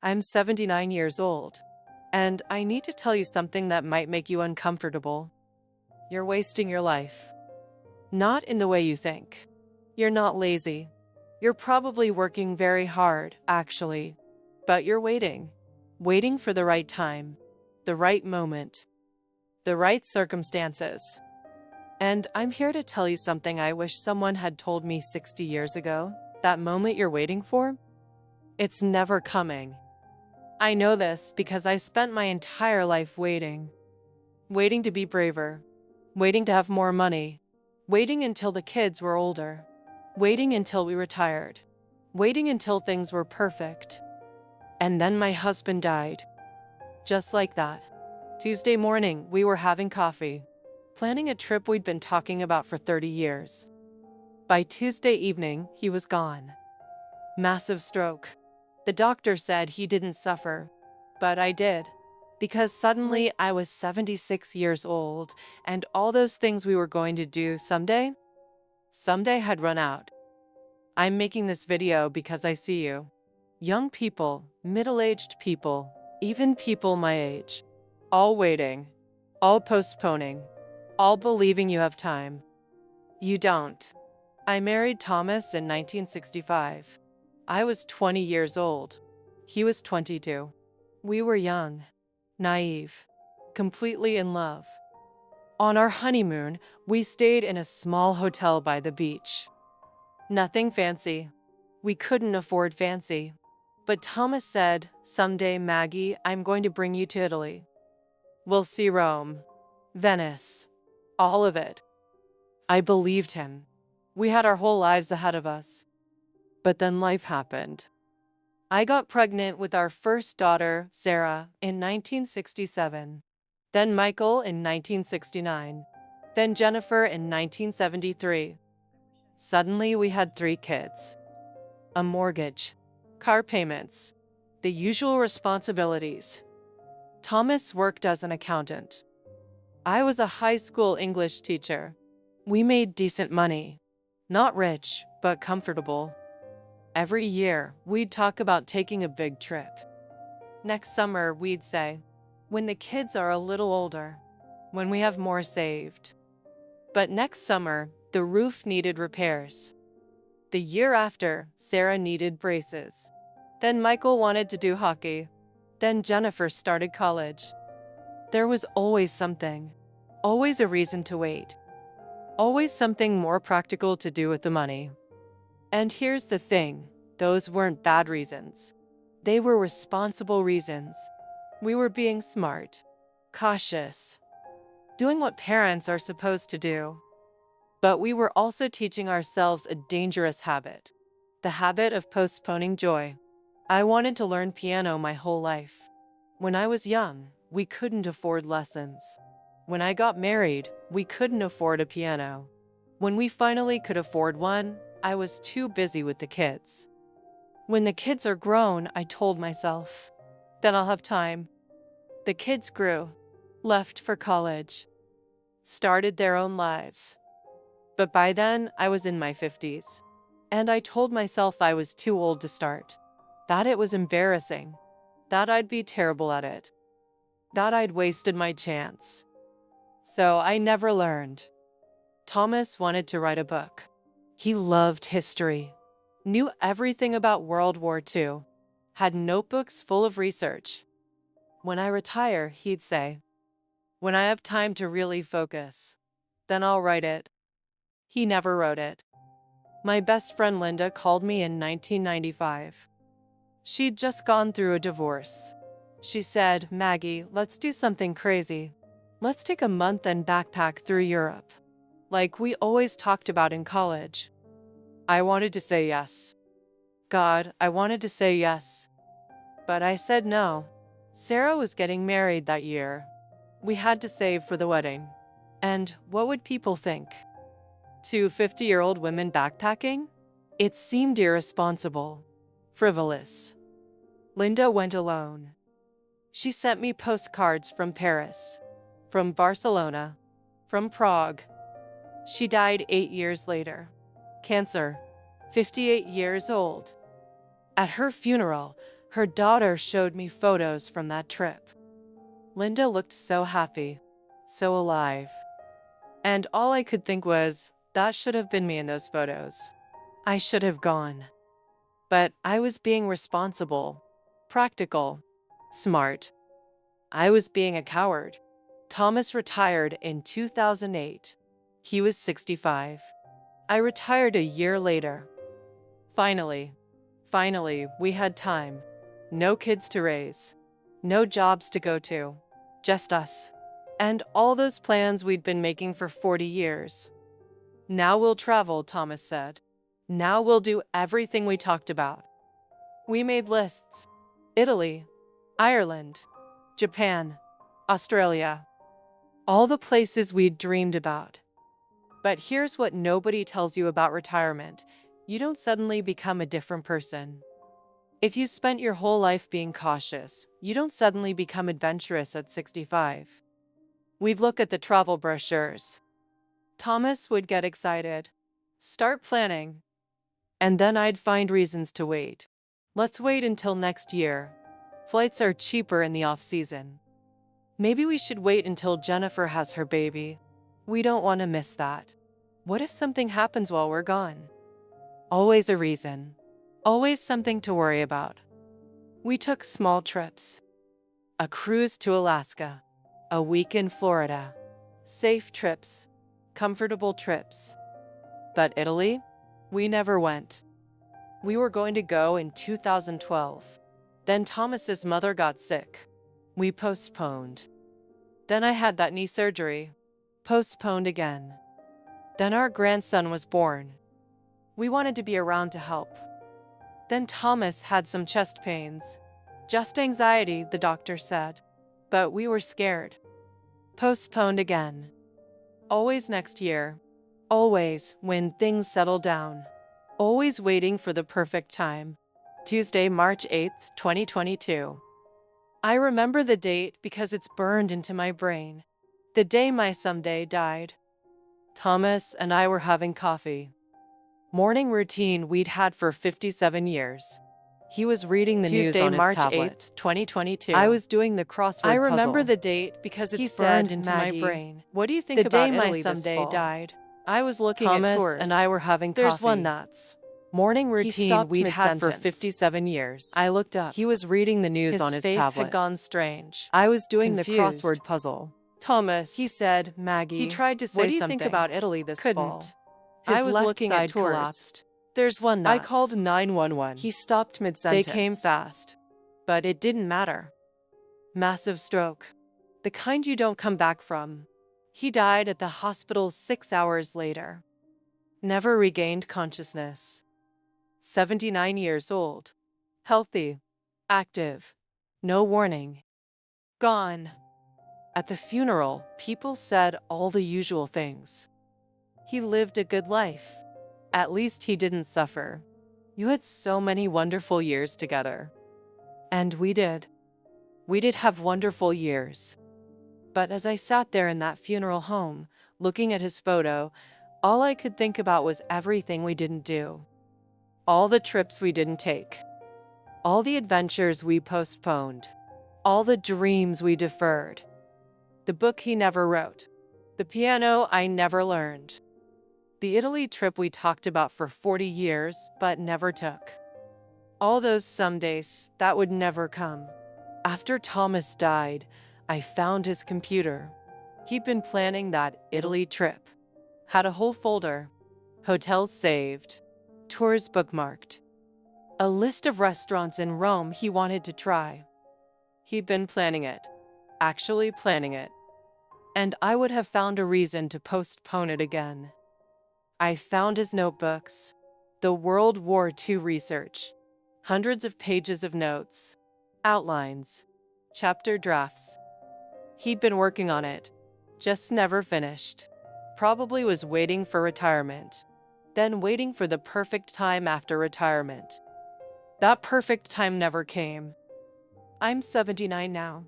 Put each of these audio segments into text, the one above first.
I'm 79 years old, and I need to tell you something that might make you uncomfortable. You're wasting your life. Not in the way you think. You're not lazy. You're probably working very hard, actually, but you're waiting. Waiting for the right time, the right moment, the right circumstances. And I'm here to tell you something I wish someone had told me 60 years ago. That moment you're waiting for, it's never coming. I know this because I spent my entire life waiting. Waiting to be braver. Waiting to have more money. Waiting until the kids were older. Waiting until we retired. Waiting until things were perfect. And then my husband died. Just like that. Tuesday morning, we were having coffee, planning a trip we'd been talking about for 30 years. By Tuesday evening, he was gone. Massive stroke. The doctor said he didn't suffer, but I did. Because suddenly I was 76 years old, and all those things we were going to do someday had run out. I'm making this video because I see you. Young people, middle-aged people, even people my age. All waiting, all postponing, all believing you have time. You don't. I married Thomas in 1965. I was 20 years old. He was 22. We were young, naive, completely in love. On our honeymoon, we stayed in a small hotel by the beach. Nothing fancy. We couldn't afford fancy. But Thomas said, "Someday, Maggie, I'm going to bring you to Italy. We'll see Rome, Venice, all of it." I believed him. We had our whole lives ahead of us. But then life happened. I got pregnant with our first daughter, Sarah, in 1967. Then Michael in 1969. Then Jennifer in 1973. Suddenly we had 3 kids. A mortgage, car payments, the usual responsibilities. Thomas worked as an accountant. I was a high school English teacher. We made decent money. Not rich, but comfortable. Every year, we'd talk about taking a big trip. Next summer, we'd say, when the kids are a little older, when we have more saved. But next summer, the roof needed repairs. The year after, Sarah needed braces. Then Michael wanted to do hockey. Then Jennifer started college. There was always something. Always a reason to wait. Always something more practical to do with the money. And here's the thing, those weren't bad reasons. They were responsible reasons. We were being smart, cautious, doing what parents are supposed to do. But we were also teaching ourselves a dangerous habit, the habit of postponing joy. I wanted to learn piano my whole life. When I was young, we couldn't afford lessons. When I got married, we couldn't afford a piano. When we finally could afford one, I was too busy with the kids. When the kids are grown, I told myself, then I'll have time. The kids grew, left for college, started their own lives. But by then, I was in my 50s. And I told myself I was too old to start. That it was embarrassing. That I'd be terrible at it. That I'd wasted my chance. So I never learned. Thomas wanted to write a book. He loved history, knew everything about World War II, had notebooks full of research. When I retire, he'd say, when I have time to really focus, then I'll write it. He never wrote it. My best friend Linda called me in 1995. She'd just gone through a divorce. She said, "Maggie, let's do something crazy. Let's take a month and backpack through Europe, like we always talked about in college." I wanted to say yes. God, I wanted to say yes. But I said no. Sarah was getting married that year. We had to save for the wedding. And what would people think? 2 50-year-old women backpacking? It seemed irresponsible, frivolous. Linda went alone. She sent me postcards from Paris, from Barcelona, from Prague. She died 8 years later. Cancer, 58 years old. At her funeral, Her daughter showed me photos from that trip. Linda looked so happy, so alive. And all I could think was, that should have been me in those photos. I should have gone. But I was being responsible, practical, smart. I was being a coward. Thomas retired in 2008. He was 65. I retired a year later. Finally, we had time. No kids to raise. No jobs to go to. Just us. And all those plans we'd been making for 40 years. Now we'll travel, Thomas said. Now we'll do everything we talked about. We made lists. Italy, Ireland, Japan, Australia. All the places we'd dreamed about. But here's what nobody tells you about retirement. You don't suddenly become a different person. If you spent your whole life being cautious, you don't suddenly become adventurous at 65. We'd look at the travel brochures. Thomas would get excited. Start planning. And then I'd find reasons to wait. Let's wait until next year. Flights are cheaper in the off-season. Maybe we should wait until Jennifer has her baby. We don't want to miss that. What if something happens while we're gone? Always a reason. Always something to worry about. We took small trips. A cruise to Alaska. A week in Florida. Safe trips. Comfortable trips. But Italy? We never went. We were going to go in 2012. Then Thomas's mother got sick. We postponed. Then I had that knee surgery. Postponed again. Then our grandson was born. We wanted to be around to help. Then Thomas had some chest pains. Just anxiety, the doctor said. But we were scared. Postponed again. Always next year. Always when things settle down. Always waiting for the perfect time. Tuesday, March 8th, 2022. I remember the date because it's burned into my brain. The day my someday died. Thomas and I were having coffee. Morning routine we'd had for 57 years. He was reading the news on his March tablet. 8th, 2022. I was doing the crossword I remember puzzle. the date because He it's said, burned into "Maggie, my brain. What do you think The about day my Italy this someday fall?" died. I was looking Thomas at tours. and I were having There's coffee. one that's morning He routine stopped we'd had for mid-sentence. 57 years. I looked up. He was reading the news His on his face tablet. had gone strange. I was doing Confused. the crossword puzzle. Thomas, He said, "Maggie, he tried to say what do you something. think about Italy this Couldn't. fall?" His I was left looking side at tours. collapsed. There's one I that's called 911. He stopped They mid-sentence. came fast. But it didn't matter. Massive stroke. The kind you don't come back from. He died at the hospital 6 hours later. Never regained consciousness. 79 years old. Healthy. Active. No warning. Gone. At the funeral, people said all the usual things. He lived a good life. At least he didn't suffer. You had so many wonderful years together. And we did. We did have wonderful years. But as I sat there in that funeral home, looking at his photo, all I could think about was everything we didn't do. All the trips we didn't take. All the adventures we postponed. All the dreams we deferred. The book he never wrote. The piano I never learned. The Italy trip we talked about for 40 years but never took. All those somedays that would never come. After Thomas died, I found his computer. He'd been planning that Italy trip. Had a whole folder. Hotels saved. Tours bookmarked. A list of restaurants in Rome he wanted to try. He'd been planning it. Actually planning it. And I would have found a reason to postpone it again. I found his notebooks. The World War II research. Hundreds of pages of notes. Outlines. Chapter drafts. He'd been working on it. Just never finished. Probably was waiting for retirement. Then waiting for the perfect time after retirement. That perfect time never came. I'm 79 now.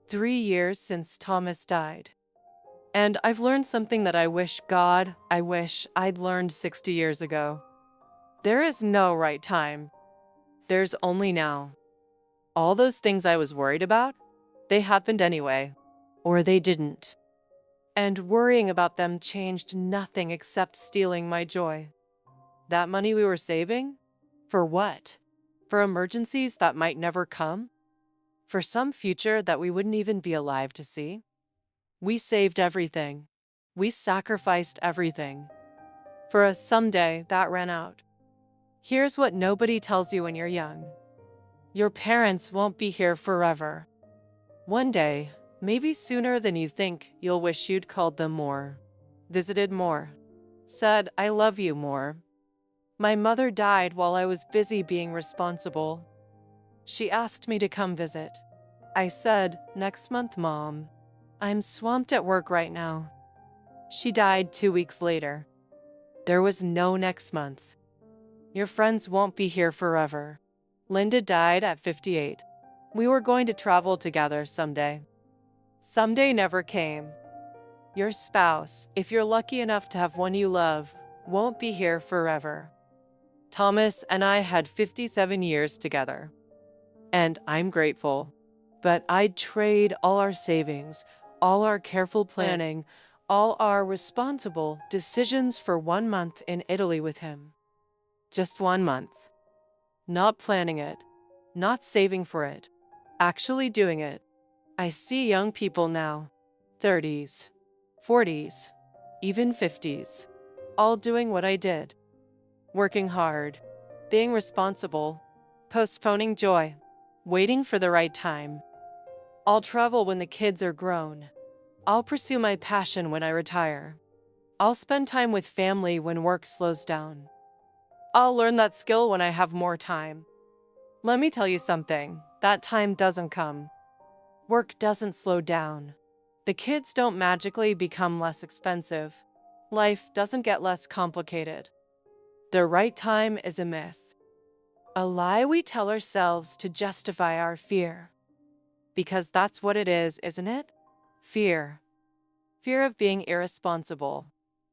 3 years since Thomas died. And I've learned something that I wish I'd learned 60 years ago. There is no right time. There's only now. All those things I was worried about, they happened anyway. Or they didn't. And worrying about them changed nothing except stealing my joy. That money we were saving? For what? For emergencies that might never come? For some future that we wouldn't even be alive to see? We saved everything. We sacrificed everything. For a someday that ran out. Here's what nobody tells you when you're young. Your parents won't be here forever. One day, maybe sooner than you think, you'll wish you'd called them more, visited more, said, "I love you" more. My mother died while I was busy being responsible. She asked me to come visit. I said, "Next month, Mom. I'm swamped at work right now." She died 2 weeks later. There was no next month. Your friends won't be here forever. Linda died at 58. We were going to travel together someday. Someday never came. Your spouse, if you're lucky enough to have one you love, won't be here forever. Thomas and I had 57 years together. And I'm grateful. But I'd trade all our savings, all our careful planning, all our responsible decisions for 1 month in Italy with him. Just 1 month. Not planning it, not saving for it, actually doing it. I see young people now, 30s, 40s, even 50s, all doing what I did. Working hard, being responsible, postponing joy, waiting for the right time. I'll travel when the kids are grown. I'll pursue my passion when I retire. I'll spend time with family when work slows down. I'll learn that skill when I have more time. Let me tell you something, that time doesn't come. Work doesn't slow down. The kids don't magically become less expensive. Life doesn't get less complicated. The right time is a myth. A lie we tell ourselves to justify our fear. Because that's what it is, isn't it? Fear. Fear of being irresponsible.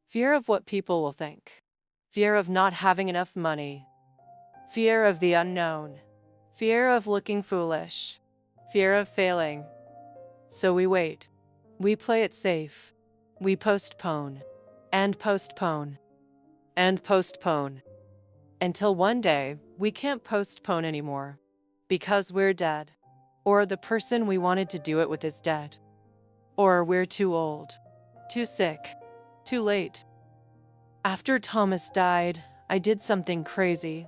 Fear of what people will think. Fear of not having enough money. Fear of the unknown. Fear of looking foolish. Fear of failing. So we wait. We play it safe. We postpone. And postpone. And postpone. Until one day, we can't postpone anymore. Because we're dead. Or the person we wanted to do it with is dead. Or we're too old. Too sick. Too late. After Thomas died, I did something crazy.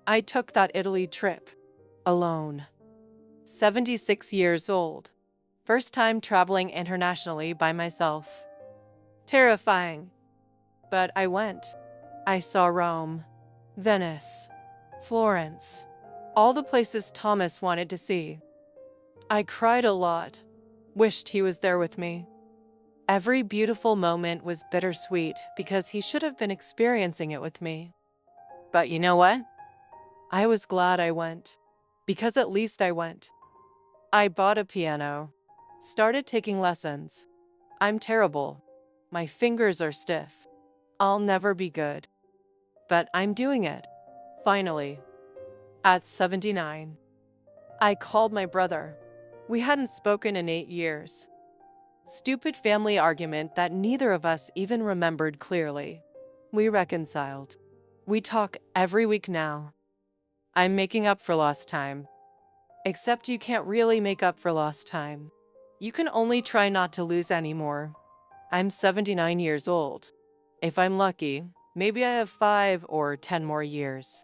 I took that Italy trip. Alone. 76 years old. First time traveling internationally by myself. Terrifying. But I went. I saw Rome, Venice, Florence, all the places Thomas wanted to see. I cried a lot, wished he was there with me. Every beautiful moment was bittersweet because he should have been experiencing it with me. But you know what? I was glad I went, because at least I went. I bought a piano, started taking lessons. I'm terrible. My fingers are stiff. I'll never be good. But I'm doing it, finally. At 79. I called my brother. We hadn't spoken in 8 years. Stupid family argument that neither of us even remembered clearly. We reconciled. We talk every week now. I'm making up for lost time. Except you can't really make up for lost time. You can only try not to lose anymore. I'm 79 years old. If I'm lucky, maybe I have 5 or 10 more years.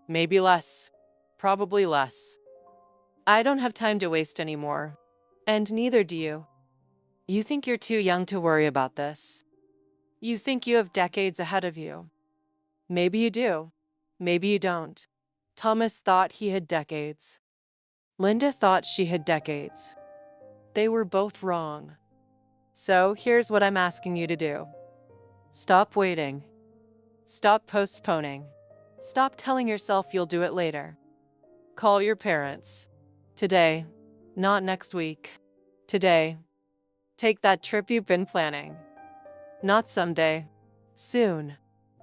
Maybe less. Probably less. I don't have time to waste anymore. And neither do you. You think you're too young to worry about this. You think you have decades ahead of you. Maybe you do. Maybe you don't. Thomas thought he had decades. Linda thought she had decades. They were both wrong. So here's what I'm asking you to do. Stop waiting. Stop postponing. Stop telling yourself you'll do it later. Call your parents. Today, not next week. Today. Take that trip you've been planning. Not someday. Soon.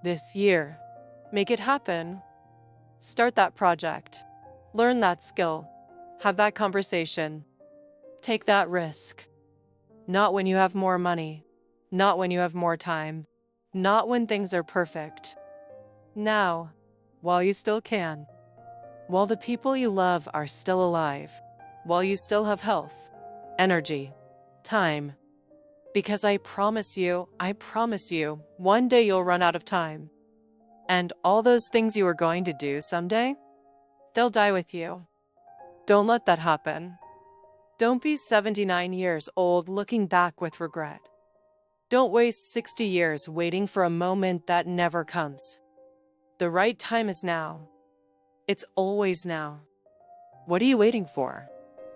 This year. Make it happen. Start that project. Learn that skill. Have that conversation. Take that risk. Not when you have more money. Not when you have more time. Not when things are perfect. Now, while you still can. While the people you love are still alive. While you still have health, energy, time. Because I promise you, one day you'll run out of time. And all those things you were going to do someday, they'll die with you. Don't let that happen. Don't be 79 years old looking back with regret. Don't waste 60 years waiting for a moment that never comes. The right time is now. It's always now. What are you waiting for?